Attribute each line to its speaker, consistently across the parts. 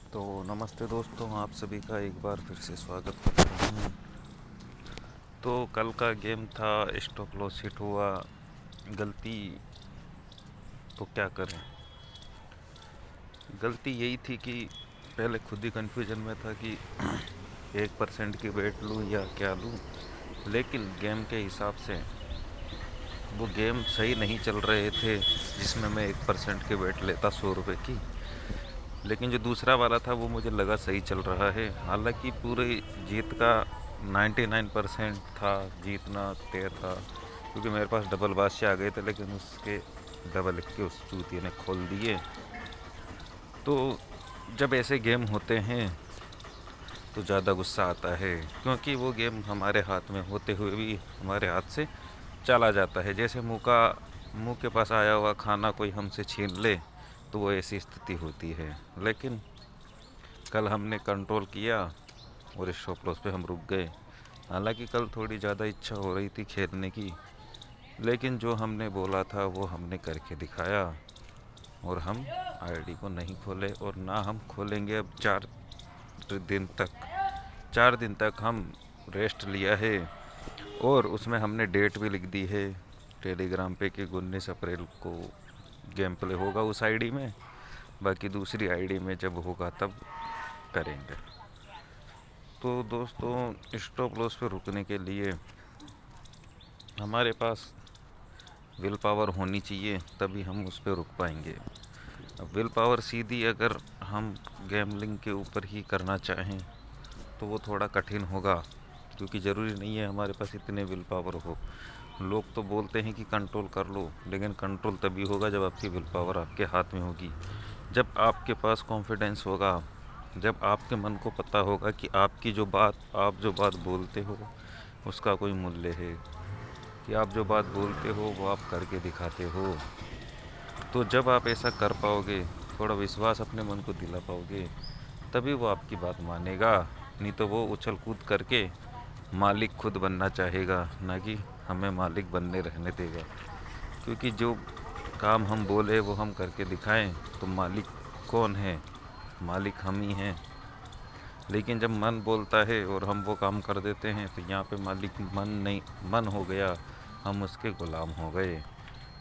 Speaker 1: तो नमस्ते दोस्तों, आप सभी का एक बार फिर से स्वागत करता हूँ। तो कल का गेम था, स्टॉप लॉस हिट हुआ। गलती तो क्या करें। गलती यही थी कि पहले खुद ही कंफ्यूजन में था कि 1% की बेट लूँ या क्या लूँ। लेकिन गेम के हिसाब से वो गेम सही नहीं चल रहे थे जिसमें मैं 1% की बेट लेता 100 रुपये की। लेकिन जो दूसरा वाला था वो मुझे लगा सही चल रहा है। हालांकि पूरे जीत का 99% था, जीतना तय था, क्योंकि मेरे पास डबल बादशाह आ गए थे। लेकिन उसके डबल के उस चूतिए ने खोल दिए। तो जब ऐसे गेम होते हैं तो ज़्यादा गुस्सा आता है, क्योंकि वो गेम हमारे हाथ में होते हुए भी हमारे हाथ से चला जाता है। जैसे मुंह के पास आया हुआ खाना कोई हमसे छीन ले, तो वो ऐसी स्थिति होती है। लेकिन कल हमने कंट्रोल किया और इस स्टॉप लॉस पे हम रुक गए। हालांकि कल थोड़ी ज़्यादा इच्छा हो रही थी खेलने की, लेकिन जो हमने बोला था वो हमने करके दिखाया। और हम आईडी को नहीं खोले और ना हम खोलेंगे अब 4 दिन तक। 4 दिन तक हम रेस्ट लिया है और उसमें हमने डेट भी लिख दी है टेलीग्राम पे कि 19 अप्रैल को गेम प्ले होगा उस आईडी में। बाकी दूसरी आईडी में जब होगा तब करेंगे। तो दोस्तों, स्टॉप लॉस पे रुकने के लिए हमारे पास विल पावर होनी चाहिए, तभी हम उस पर रुक पाएंगे। अब विल पावर सीधी अगर हम गैमलिंग के ऊपर ही करना चाहें तो वो थोड़ा कठिन होगा, क्योंकि ज़रूरी नहीं है हमारे पास इतने विल पावर हो। लोग तो बोलते हैं कि कंट्रोल कर लो, लेकिन कंट्रोल तभी होगा जब आपकी विल पावर आपके हाथ में होगी, जब आपके पास कॉन्फिडेंस होगा, जब आपके मन को पता होगा कि आप जो बात बोलते हो उसका कोई मूल्य है, कि आप जो बात बोलते हो वो आप करके दिखाते हो। तो जब आप ऐसा कर पाओगे, थोड़ा विश्वास अपने मन को दिला पाओगे, तभी वो आपकी बात मानेगा। नहीं तो वो उछल कूद करके मालिक खुद बनना चाहेगा, ना कि हमें मालिक बनने रहने देगा। क्योंकि जो काम हम बोले वो हम करके दिखाएं तो मालिक कौन है? मालिक हम ही हैं। लेकिन जब मन बोलता है और हम वो काम कर देते हैं तो यहाँ पे मालिक मन नहीं, मन हो गया, हम उसके गुलाम हो गए।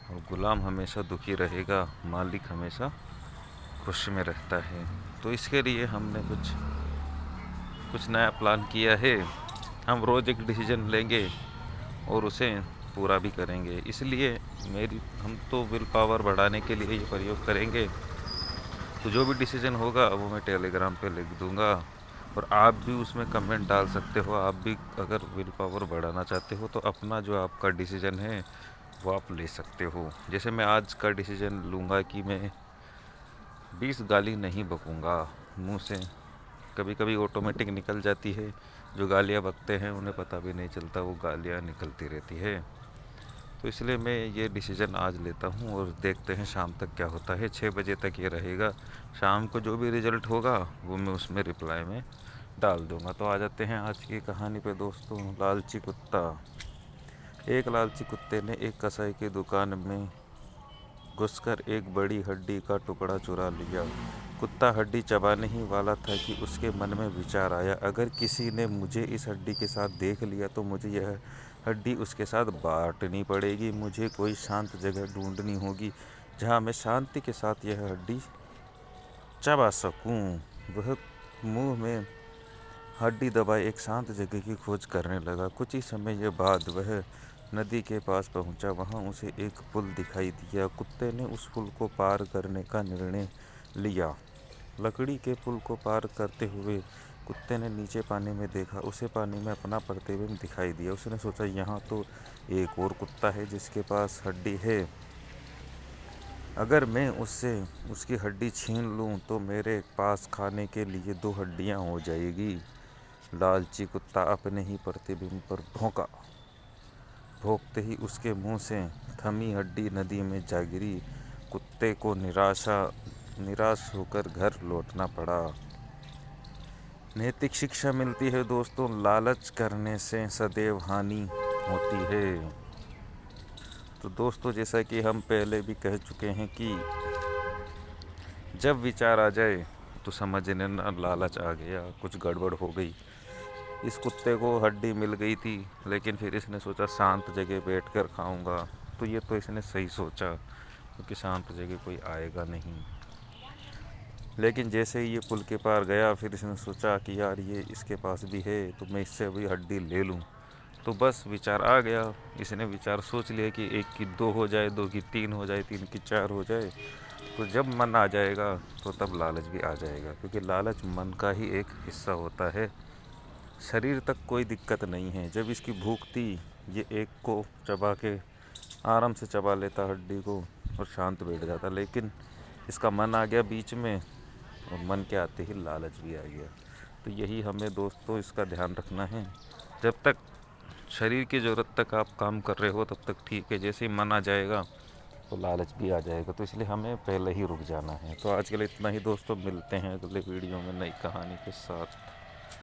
Speaker 1: और गुलाम हमेशा दुखी रहेगा, मालिक हमेशा खुश में रहता है। तो इसके लिए हमने कुछ कुछ नया प्लान किया है। हम रोज़ एक डिसीजन लेंगे और उसे पूरा भी करेंगे। इसलिए हम तो विल पावर बढ़ाने के लिए ये प्रयोग करेंगे। तो जो भी डिसीजन होगा वो मैं टेलीग्राम पे लिख दूंगा और आप भी उसमें कमेंट डाल सकते हो। आप भी अगर विल पावर बढ़ाना चाहते हो तो अपना जो आपका डिसीजन है वो आप ले सकते हो। जैसे मैं आज का डिसीजन लूँगा कि मैं 20 गाली नहीं बकूँगा मुंह से। कभी कभी ऑटोमेटिक निकल जाती है। जो गालियाँ बकते हैं उन्हें पता भी नहीं चलता, वो गालियाँ निकलती रहती है। तो इसलिए मैं ये डिसीजन आज लेता हूँ और देखते हैं शाम तक क्या होता है। 6 बजे तक ये रहेगा। शाम को जो भी रिजल्ट होगा वो मैं उसमें रिप्लाई में डाल दूँगा। तो आ जाते हैं आज की कहानी पे दोस्तों। लालची कुत्ता। एक लालची कुत्ते ने एक कसाई की दुकान में घुसकर एक बड़ी हड्डी का टुकड़ा चुरा लिया। कुत्ता हड्डी चबाने ही वाला था कि उसके मन में विचार आया, अगर किसी ने मुझे इस हड्डी के साथ देख लिया तो मुझे यह हड्डी उसके साथ बांटनी पड़ेगी। मुझे कोई शांत जगह ढूंढनी होगी जहाँ मैं शांति के साथ यह हड्डी चबा सकूं। वह मुंह में हड्डी दबाए एक शांत जगह की खोज करने लगा। कुछ ही समय बाद वह नदी के पास पहुंचा। वहां उसे एक पुल दिखाई दिया। कुत्ते ने उस पुल को पार करने का निर्णय लिया। लकड़ी के पुल को पार करते हुए कुत्ते ने नीचे पानी में देखा। उसे पानी में अपना प्रतिबिंब दिखाई दिया। उसने सोचा, यहाँ तो एक और कुत्ता है जिसके पास हड्डी है। अगर मैं उससे उसकी हड्डी छीन लूँ तो मेरे पास खाने के लिए 2 हड्डियाँ हो जाएगी। लालची कुत्ता अपने ही प्रतिबिंब पर भौंका। भौंकते ही उसके मुंह से थमी हड्डी नदी में जा गिरी। कुत्ते को निराश होकर घर लौटना पड़ा। नैतिक शिक्षा मिलती है दोस्तों, लालच करने से सदैव हानि होती है। तो दोस्तों, जैसा कि हम पहले भी कह चुके हैं कि जब विचार आ जाए तो समझने ना लालच आ गया, कुछ गड़बड़ हो गई। इस कुत्ते को हड्डी मिल गई थी, लेकिन फिर इसने सोचा शांत जगह बैठ कर खाऊँगा। तो ये तो इसने सही सोचा, क्योंकि शांत जगह कोई आएगा नहीं। लेकिन जैसे ही ये पुल के पार गया, फिर इसने सोचा कि यार ये इसके पास भी है, तो मैं इससे अभी हड्डी ले लूँ। तो बस विचार आ गया, इसने विचार सोच लिया कि एक की दो हो जाए, दो की तीन हो जाए, तीन की चार हो जाए। तो जब मन आ जाएगा तो तब लालच भी आ जाएगा, क्योंकि लालच मन का ही एक हिस्सा होता है। शरीर तक कोई दिक्कत नहीं है। जब इसकी भूख थी, ये एक को चबा के आराम से चबा लेता हड्डी को और शांत बैठ जाता। लेकिन इसका मन आ गया बीच में, और मन के आते ही लालच भी आ गया। तो यही हमें दोस्तों इसका ध्यान रखना है। जब तक शरीर की ज़रूरत तक आप काम कर रहे हो तब तक ठीक है, जैसे ही मन आ जाएगा तो लालच भी आ जाएगा। तो इसलिए हमें पहले ही रुक जाना है। तो आज के लिए इतना ही दोस्तों, मिलते हैं अगले वीडियो में नई कहानी के साथ।